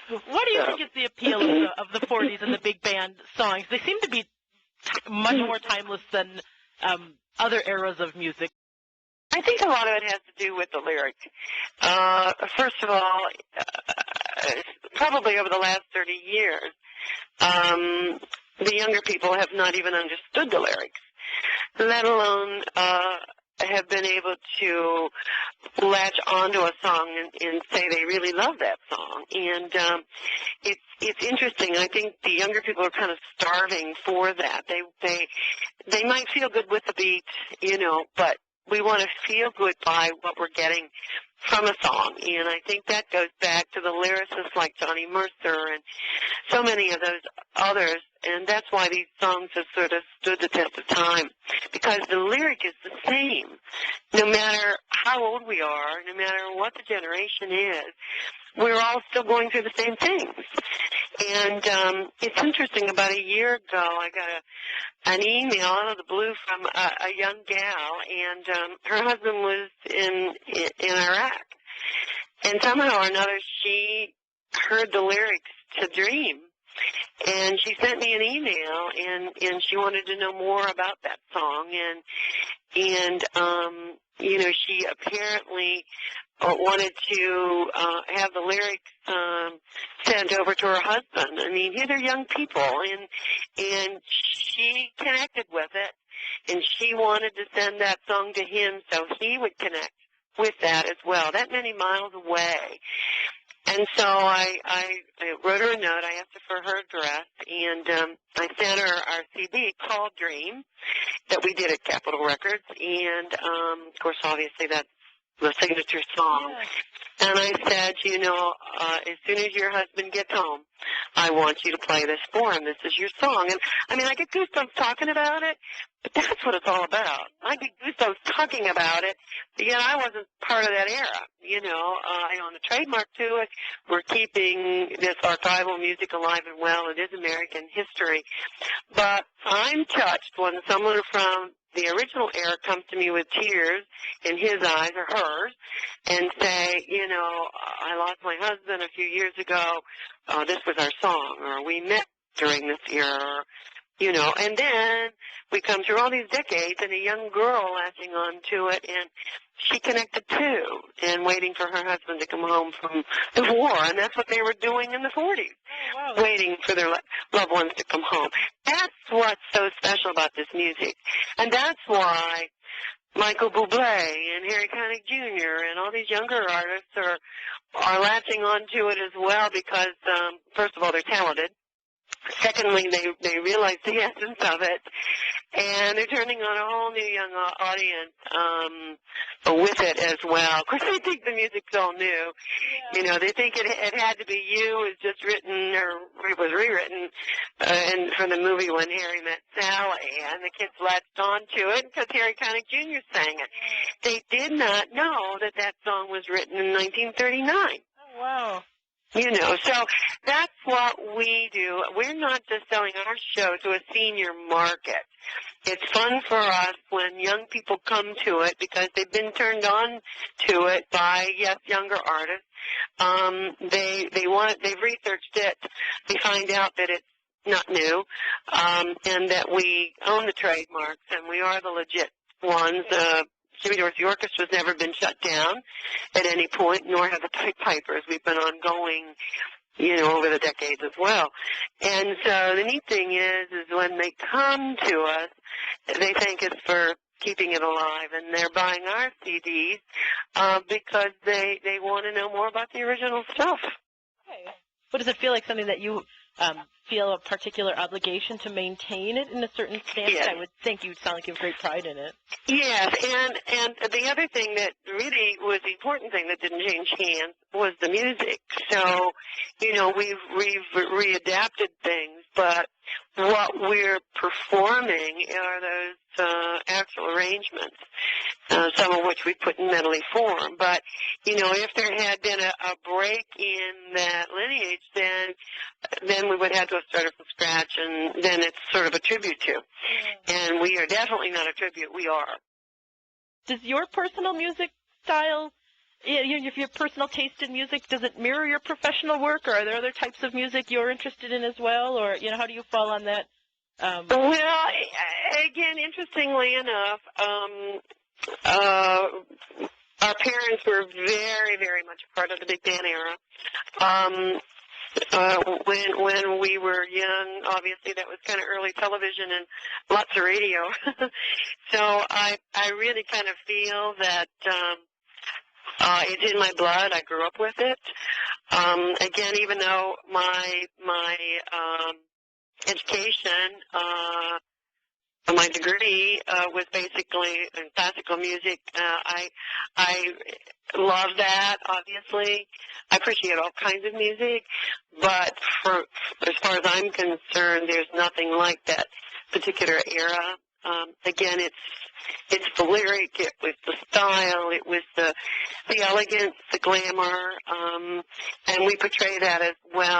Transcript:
What do you think is the appeal of the 40s and the big band songs? They seem to be much more timeless than other eras of music. I think a lot of it has to do with the lyrics. First of all, probably over the last 30 years, the younger people have not even understood the lyrics, let alone have been able to latch onto a song and say they really love that song. And it's interesting. I think the younger people are kind of starving for that. They might feel good with the beat, but we want to feel good by what we're getting from a song. And I think that goes back to the lyricists like Johnny Mercer and so many of those others. And that's why these songs have sort of stood the test of time, because the lyric is the same. No matter how old we are, no matter what the generation is, we're all still going through the same things. And it's interesting, about a year ago, I got an email out of the blue from a young gal, and her husband was in Iraq. And somehow or another, she heard the lyrics to Dream. And she sent me an email, and she wanted to know more about that song. And she apparently wanted to have the lyrics sent over to her husband. I mean, these are young people, and she connected with it, and she wanted to send that song to him so he would connect with that as well, that many miles away. And so I wrote her a note. I asked her for her address, and I sent her our CD called Dream that we did at Capitol Records. And, of course, obviously that's the signature song. Yeah. And I said, as soon as your husband gets home, I want you to play this for him. This is your song. And, I mean, I get goosebumps talking about it, but that's what it's all about. I get goosebumps talking about it, but yet I wasn't part of that era. I own a trademark to it. We're keeping this archival music alive and well. It is American history. But I'm touched when someone from the original era comes to me with tears in his eyes or hers and say, I lost my husband a few years ago. This was our song, or we met during this era, and then we come through all these decades and a young girl latching on to it, and she connected too, and waiting for her husband to come home from the war, and that's what they were doing in the 40s, oh, wow. waiting for their loved ones to come home. That's what's so special about this music, and that's why Michael Bublé and Harry Connick Jr. and all these younger artists are latching on to it as well, because first of all, they're talented. Secondly, they realize the essence of it, and they're turning on a whole new young audience with it as well. Of course, they think the music's all new. Yeah. They think it had to be You. It was just written, or it was rewritten for the movie When Harry Met Sally, and the kids latched on to it because Harry Connick Jr. sang it. They did not know that song was written in 1939. Oh, wow. So that's what we do. We're not just selling our show to a senior market. It's fun for us when young people come to it because they've been turned on to it by, yes, younger artists. They've researched it. They find out that it's not new, and that we own the trademarks and we are the legit ones. Jimmy Dorsey Orchestra has never been shut down at any point, nor have the Pied Pipers. We've been ongoing, over the decades as well. And so the neat thing is when they come to us, they thank us for keeping it alive, and they're buying our CDs because they want to know more about the original stuff. Okay. What does it feel like, something that you feel a particular obligation to maintain it in a certain standard? Yes. I would think you'd sound like you have great pride in it. Yes, and the other thing that really was the important thing that didn't change hands was the music. So, we've readapted things, but what we're performing are those actual arrangements, some of which we put in medley form. But, if there had been a break in that lineage, then we would have to start it from scratch, and then it's sort of a tribute to. And we are definitely not a tribute. We are. Does your personal music style if your personal taste in music, does it mirror your professional work, or are there other types of music you're interested in as well, or how do you fall on that? Well, again, interestingly enough, our parents were very, very much a part of the big band era. When we were young, obviously that was kind of early television and lots of radio. So I really kind of feel that it's in my blood. I grew up with it. Again, even though my education, my degree was basically in classical music, I love that, obviously. I appreciate all kinds of music, but as far as I'm concerned, there's nothing like that particular era. Again, it's the lyric, it was the style, it was the elegance, the glamour, and we portray that as well.